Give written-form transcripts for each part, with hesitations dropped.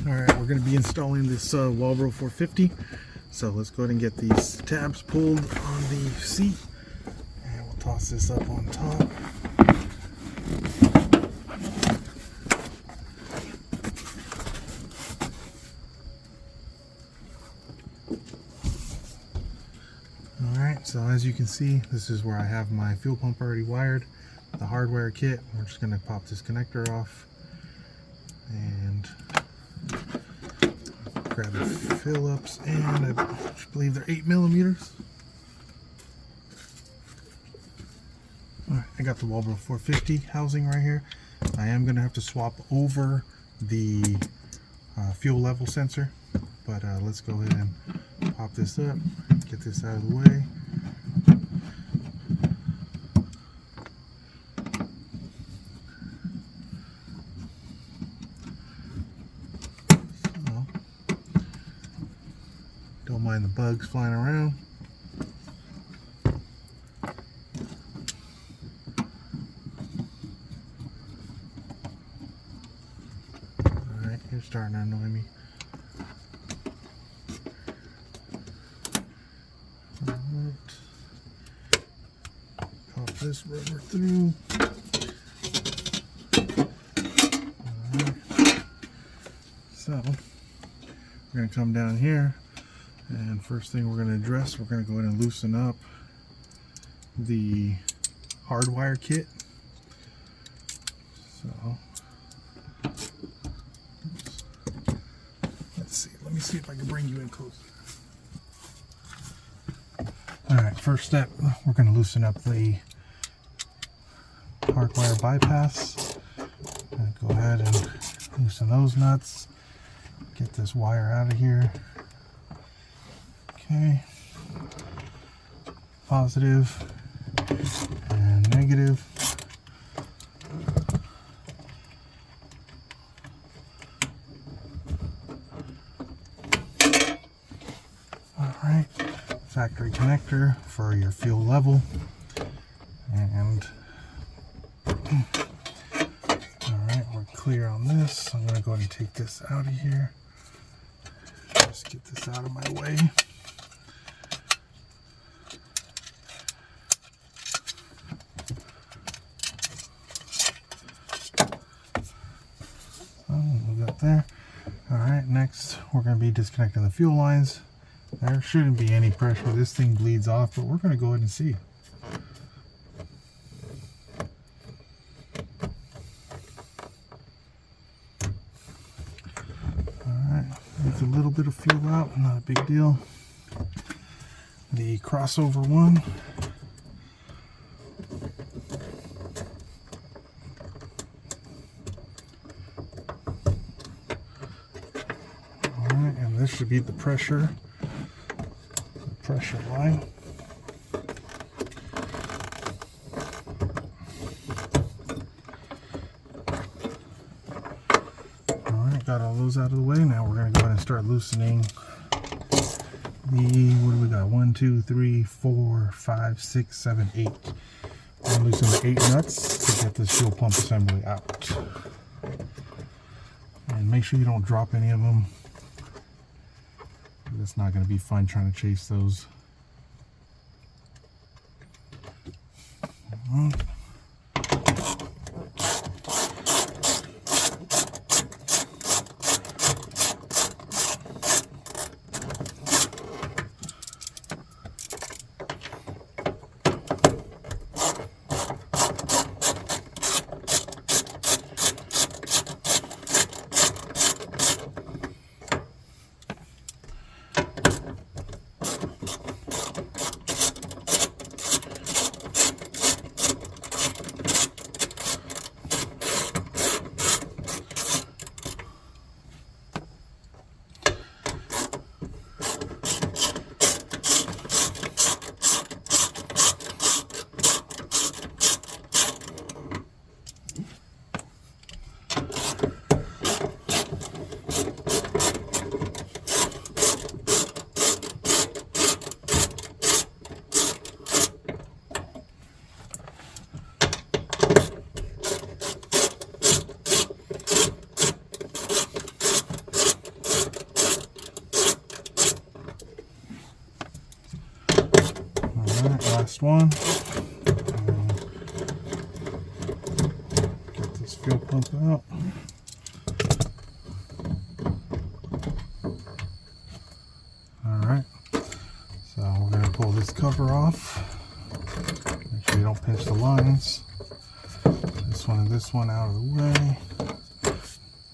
Alright, we're going to be installing this Walbro 450. So let's go ahead and get these tabs pulled on the seat. And we'll toss this up on top. Alright, so as you can see, this is where I have my fuel pump already wired. The hardware kit. We're just going to pop this connector off and grab the fill-ups, and I believe they're 8mm. Alright, I got the Walbro 450 housing right here. I am going to have to swap over the fuel level sensor, but let's go ahead and pop this up, get this out of the way. Don't mind the bugs flying around. Alright, you're starting to annoy me. Alright. Pop this rubber through. Alright. So, we're going to come down here. And first thing we're going to address, we're going to go ahead and loosen up the hardwire kit. So, let's see. Let me see if I can bring you in closer. Alright, first step, we're going to loosen up the hardwire bypass. Go ahead and loosen those nuts. Get this wire out of here. Okay, positive and negative. All right, factory connector for your fuel level. And all right, we're clear on this. I'm going to go ahead and take this out of here. Just get this out of my way. There. Alright, next we're going to be disconnecting the fuel lines. There shouldn't be any pressure. This thing bleeds off, but we're going to go ahead and see. Alright, there's a little bit of fuel out, not a big deal. The crossover one. This should be the pressure line. Alright, got all those out of the way. Now we're going to go ahead and start loosening the, what do we got? 1, 2, 3, 4, 5, 6, 7, 8. We're going to loosen the 8 nuts to get this fuel pump assembly out. And make sure you don't drop any of them. It's not going to be fun trying to chase those. one. Get this fuel pump out. Alright, so we're going to pull this cover off. Make sure you don't pinch the lines. This one and this one out of the way.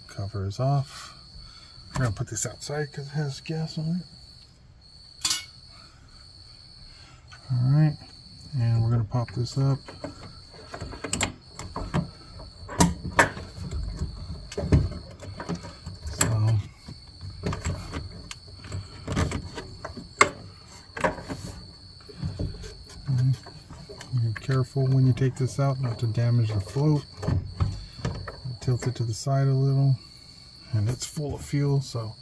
Cover is off. We're going to put this outside because it has gas on it. Alright, and we're going to pop this up. Careful when you take this out not to damage the float. Tilt it to the side a little, and it's full of fuel, so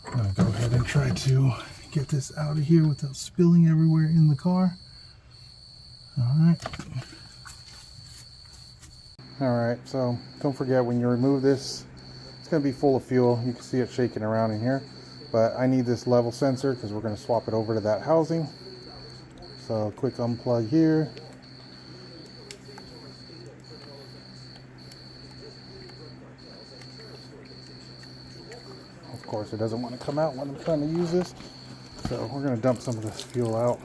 I'm going to go ahead and try to get this out of here without spilling everywhere in the car. Alright, so don't forget when you remove this, it's going to be full of fuel. You can see it shaking around in here, but I need this level sensor because we're going to swap it over to that housing. So quick unplug here. Of course it doesn't want to come out when I'm trying to use this. So we're going to dump some of this fuel out.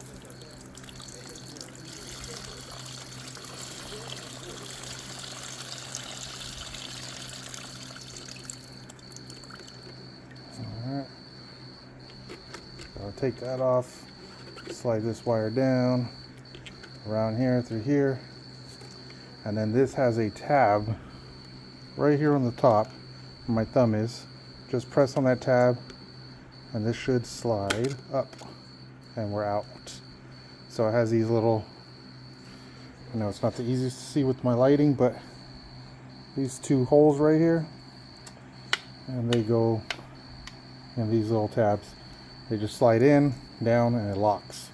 Alright. So I'll take that off. Slide this wire down around here through here, and then this has a tab right here on the top where my thumb is. Just press on that tab and this should slide up and we're out. So it has these little, I know it's not the easiest to see with my lighting, but these two holes right here, and they go in these little tabs. They just slide in, down, and it locks.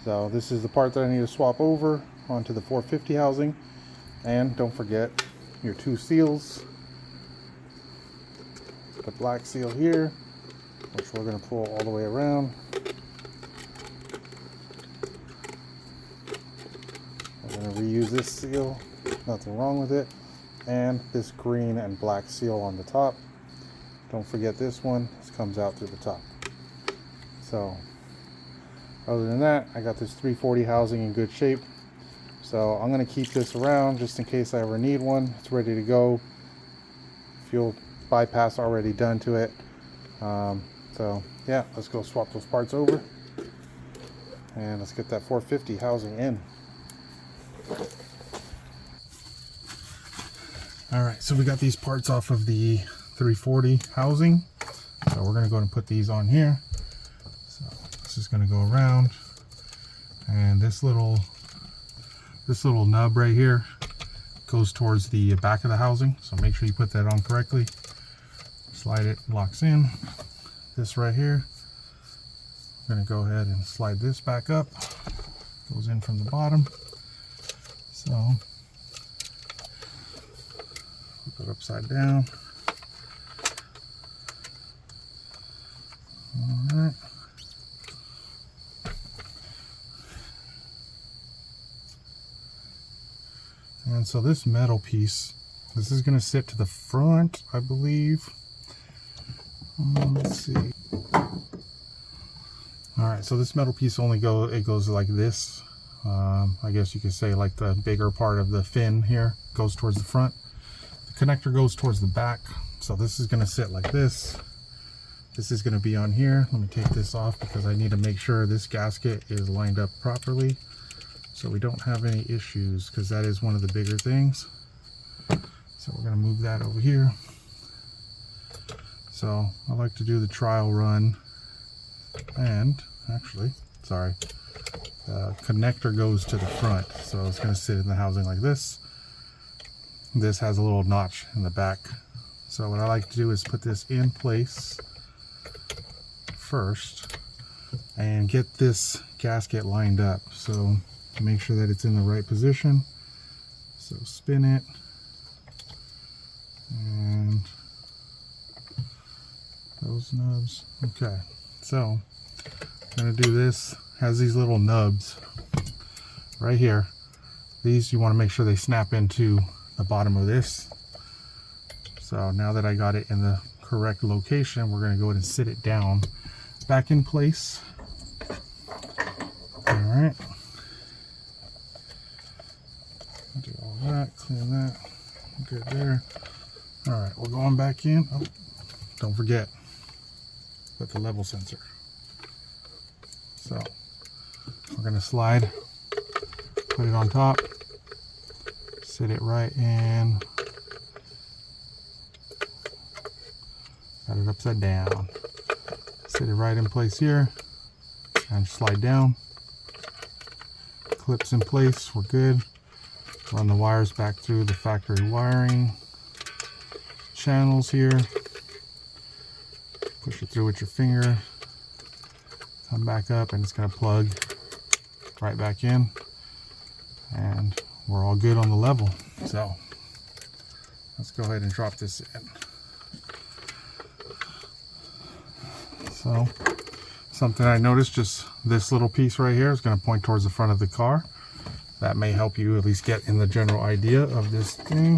So this is the part that I need to swap over onto the 450 housing. And don't forget your two seals. The black seal here, which we're going to pull all the way around. We're going to reuse this seal, nothing wrong with it. And this green and black seal on the top. Don't forget this one, this comes out through the top. So other than that, I got this 340 housing in good shape. So I'm going to keep this around just in case I ever need one. It's ready to go. Fuel bypass already done to it. So yeah, let's go swap those parts over. And let's get that 450 housing in. Alright, so we got these parts off of the 340 housing. So we're going to go and put these on here. So this is going to go around, and this little nub right here goes towards the back of the housing, so make sure you put that on correctly. Slide it, locks in. This right here, I'm going to go ahead and slide this back up, goes in from the bottom. So flip it upside down. All right. And so this metal piece, this is going to sit to the front, I believe. Let's see. Alright, so this metal piece only goes like this. I guess you could say like the bigger part of the fin here goes towards the front. The connector goes towards the back. So this is going to sit like this. This is going to be on here. Let me take this off because I need to make sure this gasket is lined up properly, so we don't have any issues, because that is one of the bigger things. So we're going to move that over here. So I like to do the trial run, and actually, sorry, the connector goes to the front, so it's going to sit in the housing like this. This has a little notch in the back. So what I like to do is put this in place first and get this gasket lined up. So to make sure that it's in the right position. So spin it, and those nubs. Okay, so I'm gonna do this. Has these little nubs. right here. These you want to make sure they snap into the bottom of this. So now that I got it in the correct location, we're going to go ahead and sit it down back in place. All right. Do all that, clean that. Good there. All right, we're going back in. Oh, don't forget, put the level sensor. So we're going to slide, put it on top, sit it right in, got it upside down, sit it right in place here, and slide down. Clips in place, we're good. Run the wires back through the factory wiring channels here. Push it through with your finger. Come back up and it's going to plug right back in. And we're all good on the level. So let's go ahead and drop this in. So something I noticed, just this little piece right here is going to point towards the front of the car. That may help you at least get in the general idea of this thing.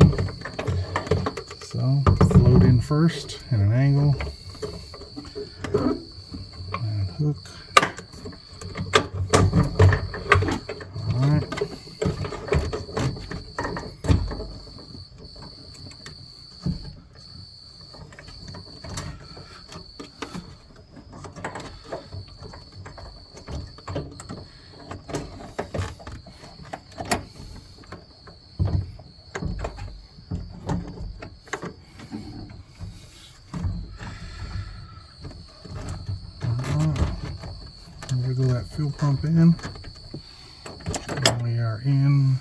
So float in first in an angle and hook. All right. Wiggle that fuel pump in. And we are in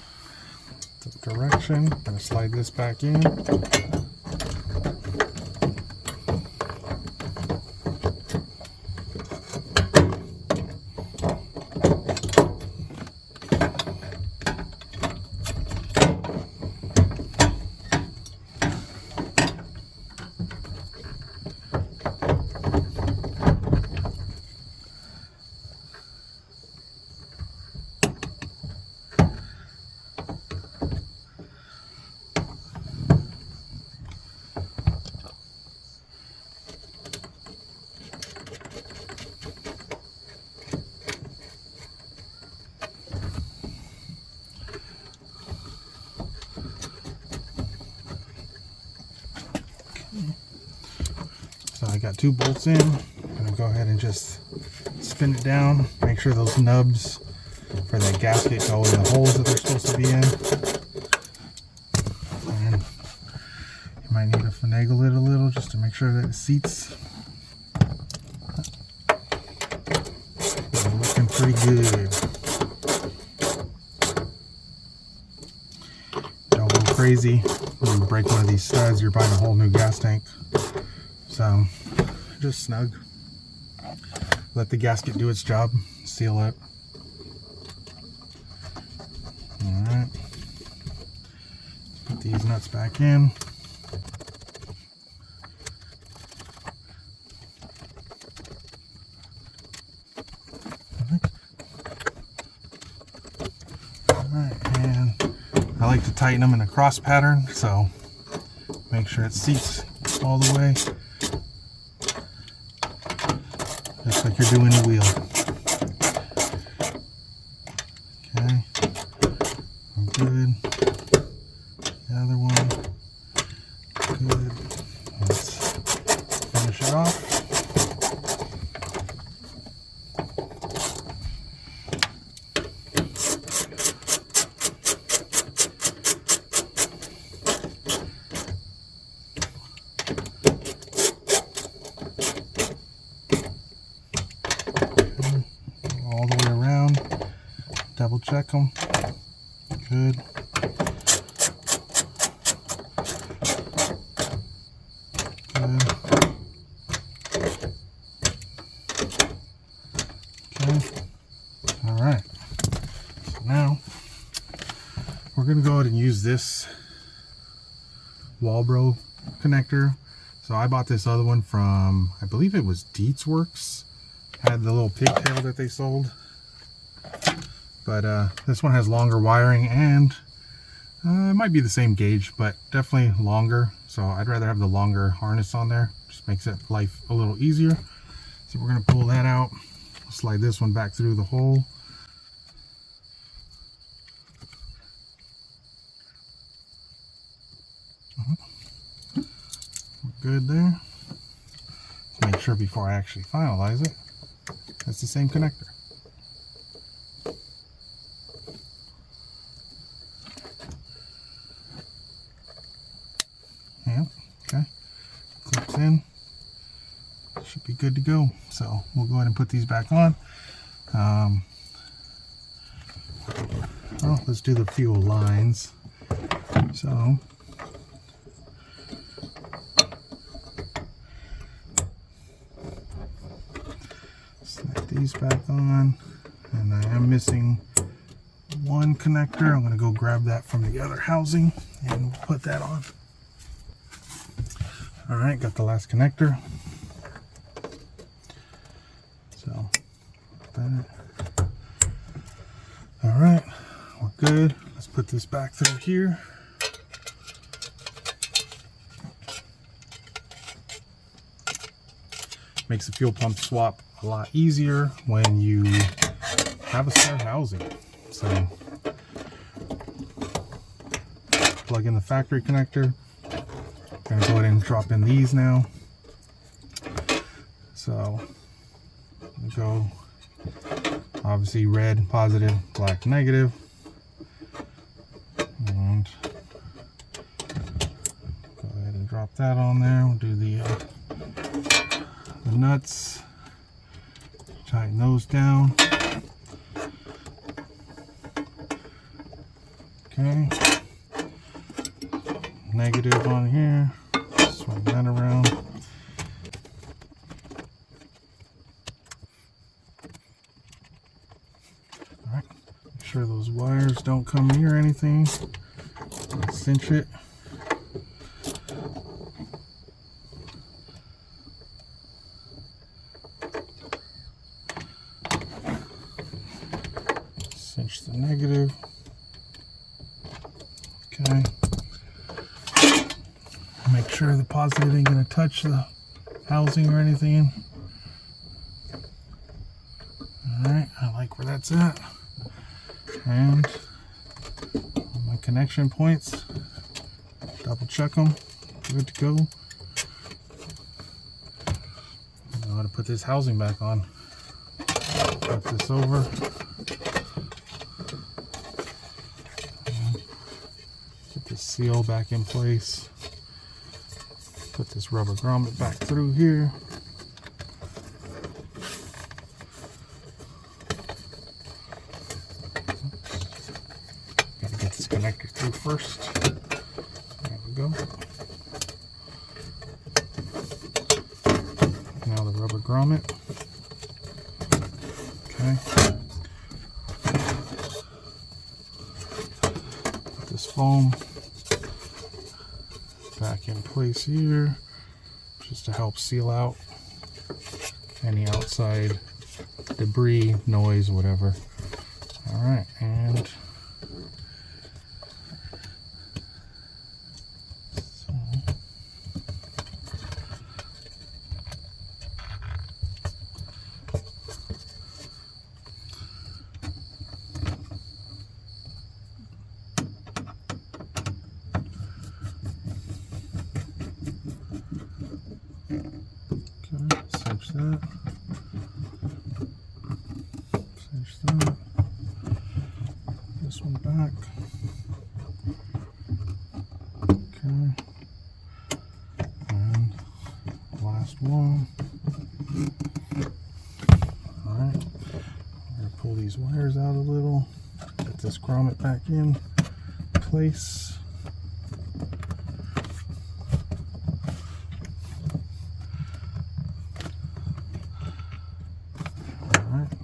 the direction. I'm going to slide this back in. So I got 2 bolts in. I'm going to go ahead and just spin it down. Make sure those nubs for that gasket go in the holes that they're supposed to be in. And you might need to finagle it a little just to make sure that it seats. They're looking pretty good. Don't go crazy. When you break one of these studs, you're buying a whole new gas tank. So just snug. Let the gasket do its job. Seal it. Alright. Put these nuts back in. Alright, and I like to tighten them in a cross pattern, so make sure it seats all the way. Just like you're doing the wheel. Okay, I'm good. The other one, good. Let's finish it off. All the way around, double check them. Good. Good. Okay. All right. So now we're going to go ahead and use this Walbro connector. So I bought this other one from, I believe it was Deets Works. Had the little pigtail that they sold. but this one has longer wiring, and it might be the same gauge, but definitely longer. So I'd rather have the longer harness on there. Just makes it life a little easier. So we're going to pull that out, slide this one back through the hole. We're good there. Let's make sure before I actually finalize it, that's the same connector. Yeah, okay. Clips in. Should be good to go. So we'll go ahead and put these back on. Well, let's do the fuel lines. So slide these back on, and I am missing one connector. I'm going to go grab that from the other housing and we'll put that on. All right, got the last connector. So that. All right, we're good. Let's put this back through here. Makes the fuel pump swap a lot easier when you have a spare housing. So plug in the factory connector. I'm gonna go ahead and drop in these now. So we go obviously red positive, black negative, and go ahead and drop that on there. We'll do the nuts, tighten those down. Okay, negative on here, swing that around. All right, make sure those wires don't come near anything. Cinch it. Cinch the negative. Okay. Make sure the positive ain't going to touch the housing or anything. Alright, I like where that's at. And on my connection points, double check them. Good to go. I'm going to put this housing back on. Flip this over. Get this seal back in place. Put this rubber grommet back through here. Gotta get this connector through first. There we go. Now the rubber grommet. Okay. Put this foam back in place here, just to help seal out any outside debris, noise, whatever. All right, and so cinch that. Cinch that. This one back. Okay. And last one. Alright. I'm going to pull these wires out a little. Get this grommet back in place.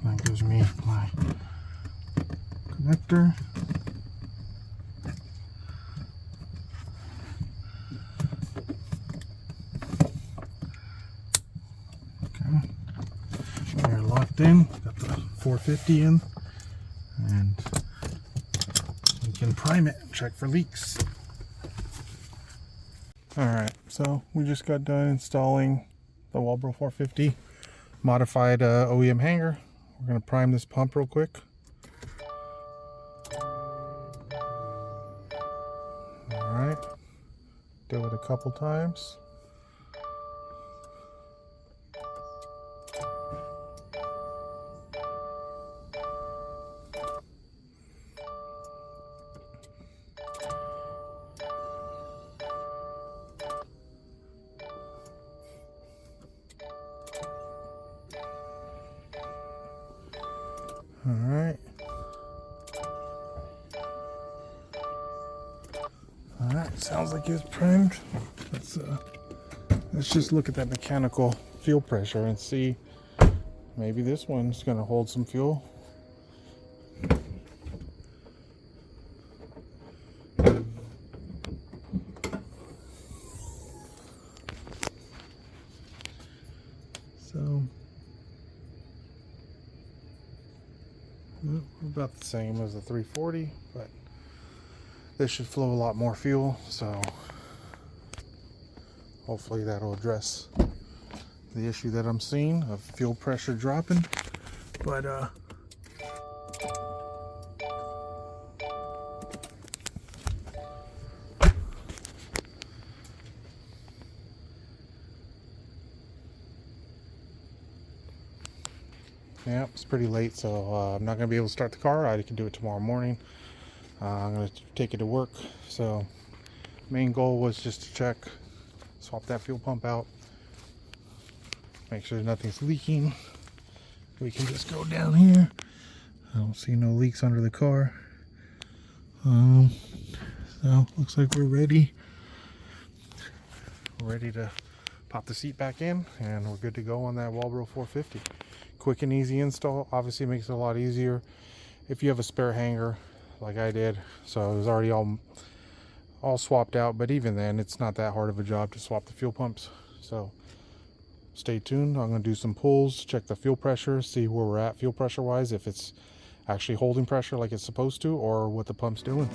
That gives me my connector. Okay, they're locked in. Got the 450 in, and prime it and check for leaks. Alright, so we just got done installing the Walbro 450 modified OEM hanger. We're going to prime this pump real quick. Alright, do it a couple times. Alright. Alright, sounds like it's primed. Let's just look at that mechanical fuel pressure and see. Maybe this one's gonna hold some fuel. So we're about the same as the 340, but this should flow a lot more fuel, so hopefully that'll address the issue that I'm seeing of fuel pressure dropping. But yeah, it's pretty late, so I'm not going to be able to start the car. I can do it tomorrow morning. I'm going to take it to work. So main goal was just to check, swap that fuel pump out, make sure nothing's leaking. We can just go down here. I don't see no leaks under the car. So looks like we're ready to pop the seat back in, and we're good to go on that Walbro 450. Quick and easy install. Obviously makes it a lot easier if you have a spare hanger like I did. So it was already all swapped out, but even then it's not that hard of a job to swap the fuel pumps. So stay tuned. I'm going to do some pulls, check the fuel pressure, see where we're at fuel pressure wise, if it's actually holding pressure like it's supposed to, or what the pump's doing.